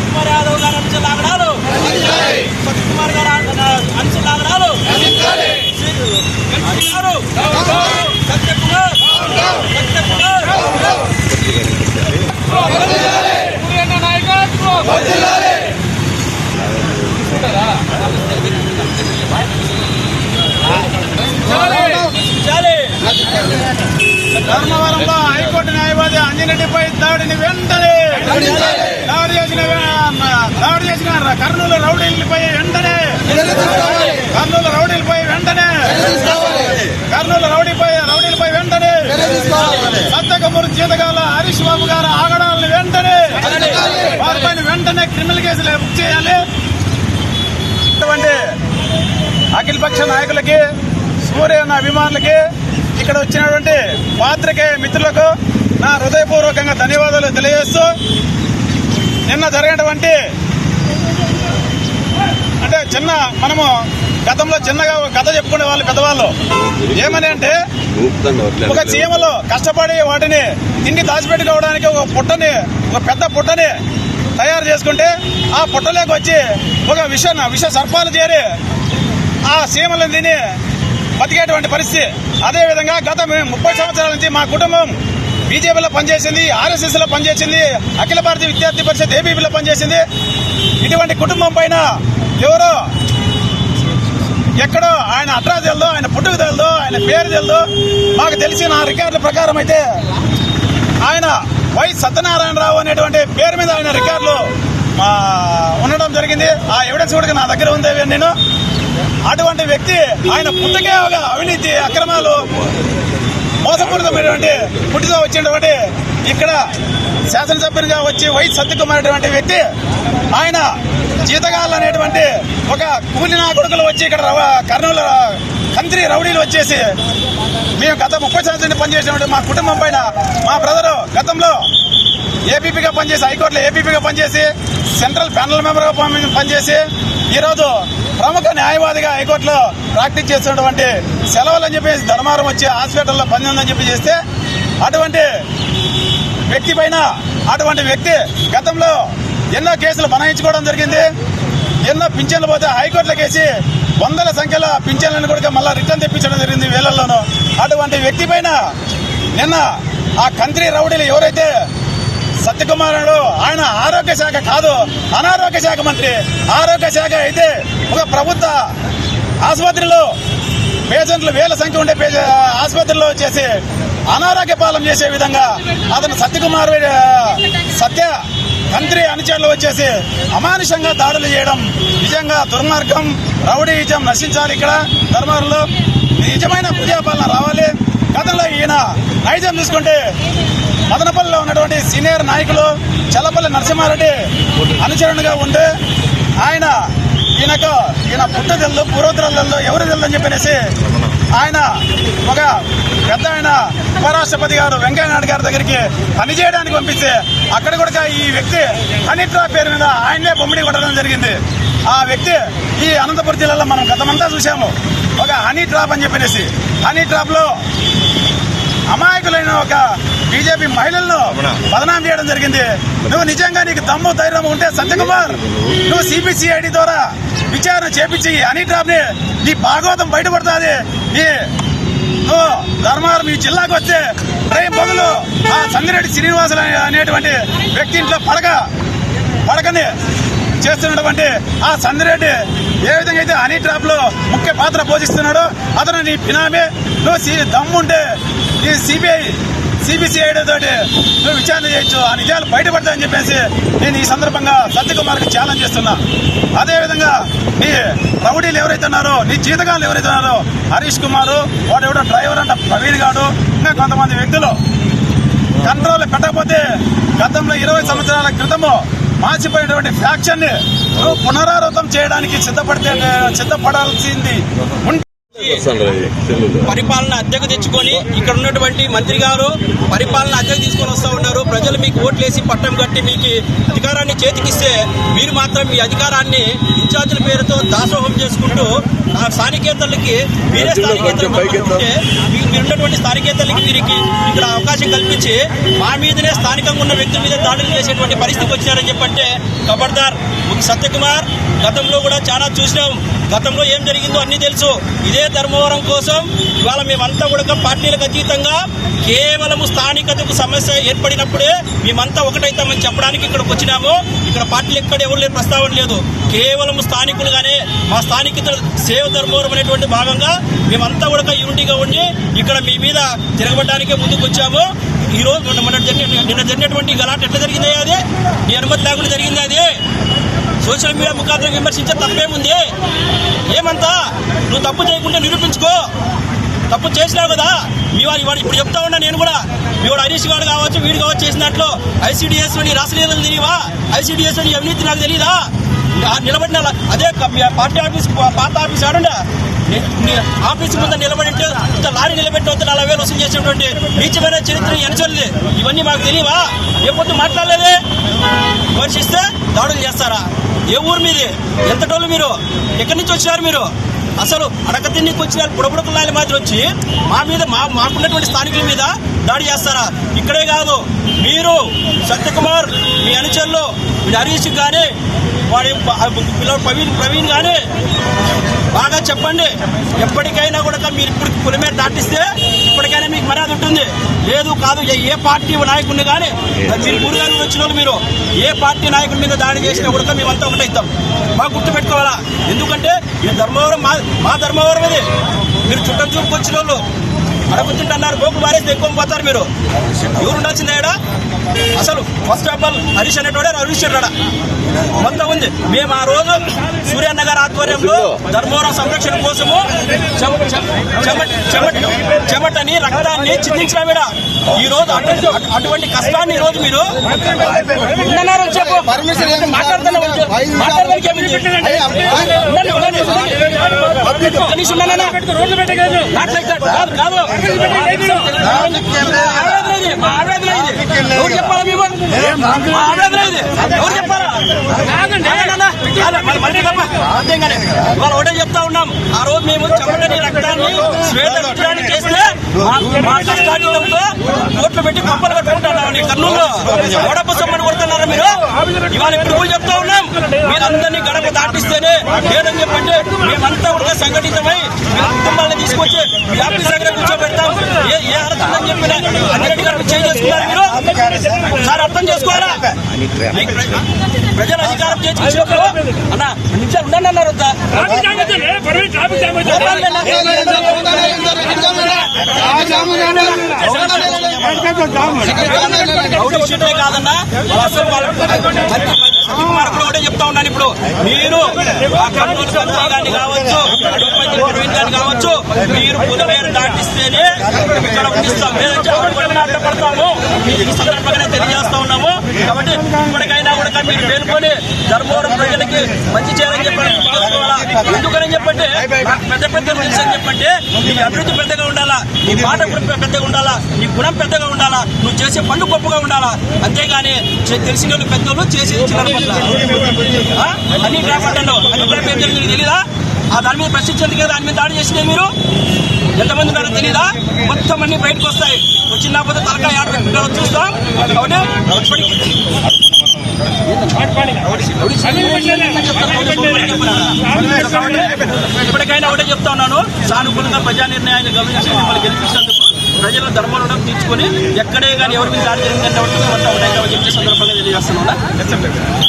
సత్యకుమార్ యాదవ్ గారు అంచెలు ఆగడాలు, సత్యకుమార్ గారు అంచెలు ఆగడాలు, ధర్మవరంలో హైకోర్టు న్యాయవాది అంజిరెడ్డిపై దాడిని వెంటనే దాడి చేసిన కర్నూలు రౌడీలపై వెంటనే సత్యకుమార్ జీతగాల హరీష్ బాబు గారు ఆగడాలను వెంటనే వారిపైన వెంటనే క్రిమినల్ కేసులు బుక్ చేయాలి. అఖిలపక్ష నాయకులకి, సూర్య అభిమానులకి, ఇక్కడ వచ్చినటువంటి పాత్రికేయ మిత్రులకు నా హృదయపూర్వకంగా ధన్యవాదాలు తెలియజేస్తూ, నిన్న జరిగినటువంటి అంటే మనము గతంలో చిన్నగా కథ చెప్పుకునే వాళ్ళు పెద్దవాళ్ళు ఏమని అంటే, ఒక చీమలో కష్టపడి వాటిని తిండి దాచిపెట్టుకోవడానికి ఒక పెద్ద పుట్టని తయారు చేసుకుంటే ఆ పుట్టలోకి వచ్చి ఒక విష సర్పాలు చేరి ఆ చీమలను తిని బతికేటువంటి పరిస్థితి. అదేవిధంగా గత 30 సంవత్సరాల నుంచి మా కుటుంబం బీజేపీలో పనిచేసింది, ఆర్ఎస్ఎస్ లో పనిచేసింది, అఖిల భారతీయ విద్యార్థి పరిషత్ ఏబీపీలో పనిచేసింది. ఇటువంటి కుటుంబం పైన ఎవరో ఎక్కడో ఆయన అడ్రస్ తెలుదో, ఆయన పుట్టుకు తెలుదో, ఆయన పేరు తెలుదో మాకు తెలిసిన రికార్డుల ప్రకారం అయితే ఆయన వై సత్యనారాయణరావు అనేటువంటి పేరు మీద ఆయన రికార్డులు ఉండడం జరిగింది. ఆ ఎవిడెన్స్ కూడా నా దగ్గర ఉంది. నేను అటువంటి వ్యక్తి ఆయన పుట్టకే ఒక అవినీతి అక్రమాలు మోసపూరితమైనటువంటి పుట్టితో వచ్చినటువంటి ఇక్కడ శాసనసభ్యునిగా వచ్చి వై సత్యకుమార్ అనేటువంటి వ్యక్తి ఆయన జీతగాళ్ళు అనేటువంటి ఒక కూలి నా కొడుకులు వచ్చి ఇక్కడ కర్నూలు కంత్రి రౌడీలు వచ్చేసి మేము గత 30 సంవత్సరాలు పనిచేసినటువంటి మా కుటుంబం పైన మా బ్రదరు గతంలో ఏపీపీగా పనిచేసి హైకోర్టులో ఏపీపీగా పనిచేసి సెంట్రల్ ప్యానల్ మెంబర్గా పనిచేసి ఈరోజు ప్రముఖ న్యాయవాదిగా హైకోర్టులో ప్రాక్టీస్ చేస్తున్నటువంటి సెలవులు అని చెప్పేసి ధర్మారం వచ్చి హాస్పిటల్లో పని ఉందని చెప్పి చేస్తే అటువంటి వ్యక్తి పైన అటువంటి వ్యక్తి గతంలో ఎన్నో కేసులు బనాయించుకోవడం జరిగింది. ఎన్నో పింఛన్లు పోతే హైకోర్టులో కేసి వందల సంఖ్యలో పింఛన్లను కూడా మళ్ళా రిటర్న్ తెప్పించడం జరిగింది వేలల్లోనూ. అటువంటి వ్యక్తి పైన నిన్న ఆ కంత్రి రౌడీలు ఎవరైతే సత్యకుమారుడు ఆయన ఆరోగ్య శాఖ కాదు, అనారోగ్య శాఖ మంత్రి. ఆరోగ్య శాఖ అయితే ఒక ప్రభుత్వ ఆసుపత్రిలో పేషెంట్లు వేల సంఖ్య ఉండే ఆసుపత్రిలో చేసి అనారోగ్య పాలన చేసే విధంగా అతను సత్య మంత్రి అనుచరులు వచ్చేసి అమానుషంగా దాడులు చేయడం నిజంగా దుర్మార్గం. రౌడీయిజం నశించాలి. ఇక్కడ ధర్మారంలో నిజమైన ప్రజాపాలన రావాలి. గతంలో ఈయన నైజం చూసుకుంటే మదనపల్లిలో ఉన్నటువంటి సీనియర్ నాయకులు చల్లపల్లి నరసింహారెడ్డి అనుచరునిగా ఉంటే ఈయన పుట్టు తెలుదు, పూర్వోత్తరాలు తెలుదు, ఎవరు తెలుదు అని చెప్పేసి ఆయన ఒక పెద్ద ఉపరాష్ట్రపతి గారు వెంకయ్యనాయుడు గారి దగ్గరికి పనిచేయడానికి పంపిస్తే అక్కడ కూడా ఈ వ్యక్తి హనీ ట్రాప్ పేరు మీద ఆయనే బొమ్మిడి కొట్టడం జరిగింది. ఆ వ్యక్తి ఈ అనంతపురం జిల్లాలో మనం గతమంతా చూసాము. ఒక హనీ ట్రాప్ అని చెప్పేసి హనీ ట్రాప్ లో అమాయకులైన ఒక బీజేపీ మహిళలను బదనాం చేయడం జరిగింది. నువ్వు నిజంగా నీకు దమ్ము ధైర్యం ఉంటే సత్యకుమార్ నువ్వు సిబిసిఐడి ద్వారా విచారణ చేపించి హనీ ట్రాప్ ని నీ భాగవతం బయటపడుతుంది. నువ్వు ధర్మారం ఈ జిల్లాకు వస్తే రేపు బదులు ఆ సంగిరెడ్డి శ్రీనివాసులు అనేటువంటి వ్యక్తి ఇంట్లో పడకని చేస్తున్నటువంటి ఆ సంగిరెడ్డి ఏ విధంగా అయితే హనీ ట్రాప్ లో ముఖ్య పాత్ర పోషిస్తున్నాడో అతను నీ బినామీ. నువ్వు దమ్ముంటే ఈ సిబిసిఐడి తోటి నువ్వు విచారణ చేయొచ్చు, ఆ నిజాలు బయటపడతాయని చెప్పేసి నేను ఈ సందర్భంగా సత్యకుమార్కి ఛాలెంజ్ చేస్తున్నా. అదేవిధంగా నీ రౌడీలు ఎవరైతే ఉన్నారో, నీ జీతగాళ్ళు ఎవరైతే ఉన్నారో, హరీష్ కుమార్ వాడు ఎవడో డ్రైవర్ అంట ప్రవీణ్ గారు, ఇంకా కొంతమంది వ్యక్తులు కంట్రోల్ పెట్టకపోతే గతంలో 20 సంవత్సరాల క్రితము మాసిపోయినటువంటి ఫ్యాక్షన్ ని పునరావృతం చేయడానికి సిద్ధపడాల్సింది పరిపాలన అద్దెకు తెచ్చుకొని ఇక్కడ ఉన్నటువంటి మంత్రి గారు పరిపాలన అద్దెకు తీసుకొని వస్తా ఉన్నారు. ప్రజలు మీకు ఓట్లేసి పట్టం కట్టి మీకు అధికారాన్ని చేతికిస్తే మీరు మాత్రం మీ అధికారాన్ని ఇన్ఛార్జీల పేరుతో దాసోహం చేసుకుంటూ ఆ స్థానికేతలకి మీరే స్థానికేతలు మీరున్నటువంటి స్థానికేతలకి వీరికి ఇక్కడ అవకాశం కల్పించి మా మీదనే స్థానికంగా ఉన్న వ్యక్తుల మీద దాడులు చేసేటువంటి పరిస్థితికి వచ్చినారని చెప్పంటే ఖబర్దార్. సత్యకుమార్ గతంలో కూడా చాలా చూసినాం. గతంలో ఏం జరిగిందో అన్ని తెలుసు. ఇదే ధర్మవరం కోసం ఇవాళ మేమంతా కూడా పార్టీలకు అతీతంగా కేవలం స్థానికతకు సమస్య ఏర్పడినప్పుడే మేమంతా ఒకటైతామని చెప్పడానికి ఇక్కడికి వచ్చినాము. ఇక్కడ పార్టీలు ఎక్కడ ఎవరు లేని ప్రస్తావన లేదు. కేవలం స్థానికులుగానే మా స్థానికులు సేవ్ ధర్మవరం అనేటువంటి భాగంగా మేమంతా కూడా యూనిటీగా ఉండి ఇక్కడ మీ మీద తిరగబడడానికే ముందుకు వచ్చాము. ఈ రోజు నిన్న జరిగినటువంటి గలాట ఎట్లా జరిగింది? అది నీ అనుమతి లేకుండా జరిగింది. అది సోషల్ మీడియా ముఖాంతరం విమర్శించే తప్పేముంది? ఏమంతా నువ్వు తప్పు చేయకుంటే నిరూపించుకో. తప్పు చేసినావు కదా. మీ వాడు ఇప్పుడు చెప్తా ఉన్నా నేను కూడా. మీ వాడు హరీష్ గారు కావచ్చు, వీడు కావచ్చు చేసినట్లు ఐసీడీఎస్ నీ రాష్ట్రీయతలు తెలియవా? ఐసీడీఎస్ నీ అవినీతి నాకు తెలియదా? నిలబడిన అదే పార్టీ ఆఫీస్ పాత ఆఫీస్ ఆడుండా ఆఫీస్ ముందు నిలబడి లారీ నిలబెట్టి 40,000 వసూలు చేసినటువంటి నీచమైన చరిత్ర ఎనచల్లి. ఇవన్నీ మాకు తెలియవా? ఏ పొద్దు మాట్లాడలేదే. విమర్శిస్తే దాడులు చేస్తారా? ఏ ఊరు మీది? ఎంత టోళ్ళు మీరు? ఎక్కడి నుంచి వచ్చినారు మీరు? అసలు అడక తిన్నికి వచ్చిన బుడబుడకులాలి మాదిరి వచ్చి మా మీద మాకున్నటువంటి స్థానికుల మీద దాడి చేస్తారా? ఇక్కడే కాదు, మీరు సత్యకుమార్ మీ అనుచరులు మీ హరీష్ కానీ వాడి ప్రవీణ్ కానీ బాగా చెప్పండి. ఎప్పటికైనా కూడా మీరు ఇప్పుడు పులిమేర దాటిస్తే ఇప్పటికైనా మీకు మర్యాద ఉంటుంది. లేదు కాదు, ఏ పార్టీ నాయకుడిని కానీ మీరు ఊరుగాని వచ్చిన వాళ్ళు మీరు ఏ పార్టీ నాయకుడి మీద దాడి చేసినా కూడా మేమంతా ఒకటైతాం. బాగా గుర్తుపెట్టుకోవాలా. ఎందుకంటే ఇది ధర్మవరం, మా ధర్మవరం ఇది. మీరు చుట్టం చూపుకు వచ్చిన వాళ్ళు అడగొచ్చింటున్నారు. గోపు మారేస్తే ఎక్కువ పోతారు మీరు. ఎవరు ఉండాల్సిందే ఇక్కడ? అసలు ఫస్ట్ ఆఫ్ ఆల్ హరీష్ అనేటోడే హరీష్ రాడా మొత్తం ఉంది. మేము ఆ రోజు సూర్యన్న గారి ఆధ్వర్యంలో ధర్మవరం సంరక్షణ కోసము చెమటని రక్తాన్ని చిందించినా మీద ఈ రోజు అటువంటి కష్టాన్ని ఈ రోజు మీరు ఎవరు చెప్పాలా? మేము ఎవరు చెప్పాలా? అంతేగానే ఇవాళ ఒకటే చెప్తా ఉన్నాం. ఆ రోజు మేము చెమటని రక్తాన్ని శ్వేత విగ్రహాన్ని చేస్తే మా కష్టాంతో కోట్లు పెట్టి కంపలు కట్టుకుంటున్నాం. కర్నూలులో గడప సొమ్మని కొడుతున్నారా మీరు? ఇవాళ ఇప్పుడు కూడా చెప్తా ఉన్నాం. మీరందరినీ గడప దాటిస్తేనే లేదని చెప్పంటే మేమంతా కూడా సంఘటితమై మీ కుటుంబాలను తీసుకొచ్చి మీ ఆఫీస్ దగ్గర కూర్చోబెడతాం. ఏ అర్థం చెప్పినా అన్నిటి గారు చేసుకున్నారు మీరు. ఒకసారి అర్థం చేసుకోవాలా? ప్రజల అధికారం చేసినప్పుడు అన్న నిమిషాలు ఉండండి అన్నారు. కాదన్నా అసలు సత్యకుమార్ కూడా ఒకటే చెప్తా ఉన్నాను. ఇప్పుడు మీరు గాని కావచ్చు, ప్రవీణ్ గాని కావచ్చు, మీరు పులిమేర దాటిస్తేనే ఇక్కడ ఉండిస్తాం. లేదంటే అడ్డపడతాము. ఈ సందర్భంగానే తెలియజేస్తా ఉన్నాము. కాబట్టి ఇప్పటికైనా కూడా మీరు మేలుకొని ధర్మవరం ప్రజలకి మంచి చేయాలని చెప్పండి. ఎందుకని చెప్పంటే పెద్ద పెద్ద మనిషి అని చెప్పంటే నీ అభివృద్ధి పెద్దగా ఉండాలా, నీ మాట పెద్దగా ఉండాలా, నీ గుణం పెద్దగా ఉండాలా, నువ్వు చేసే పనులు గొప్పగా ఉండాలా. అంతేగాని తెలిసిన వాళ్ళు పెద్దలు చేసేది చిన్న అన్ని ట్రాప్ అంటాడు. అన్ని ట్రాప్ ఏం జరిగింది తెలీదా? ఆ దాని మీద ప్రశ్నించేందుకు కదా దాని మీద దాడి చేసినాయి. మీరు ఎంతమంది ఉన్నారో తెలీదా? మొత్తం అన్ని బయటకు వస్తాయి. వచ్చినప్పుడు తలకాయ ఆట పెట్టుకుంటారో చూస్తాం. కాబట్టి ఇప్పటికైనా ఒకటే చెప్తా ఉన్నాను. సానుకూలంగా ప్రజా నిర్ణయాన్ని గమనించి మిమ్మల్ని గెలిపించినందుకు ప్రజల ధర్మం తీర్చుకొని ఎక్కడే కానీ ఎవరికి దాడి జరిగిందంటే ఒకటే చెప్పే సందర్భంగా తెలియజేస్తున్నాను.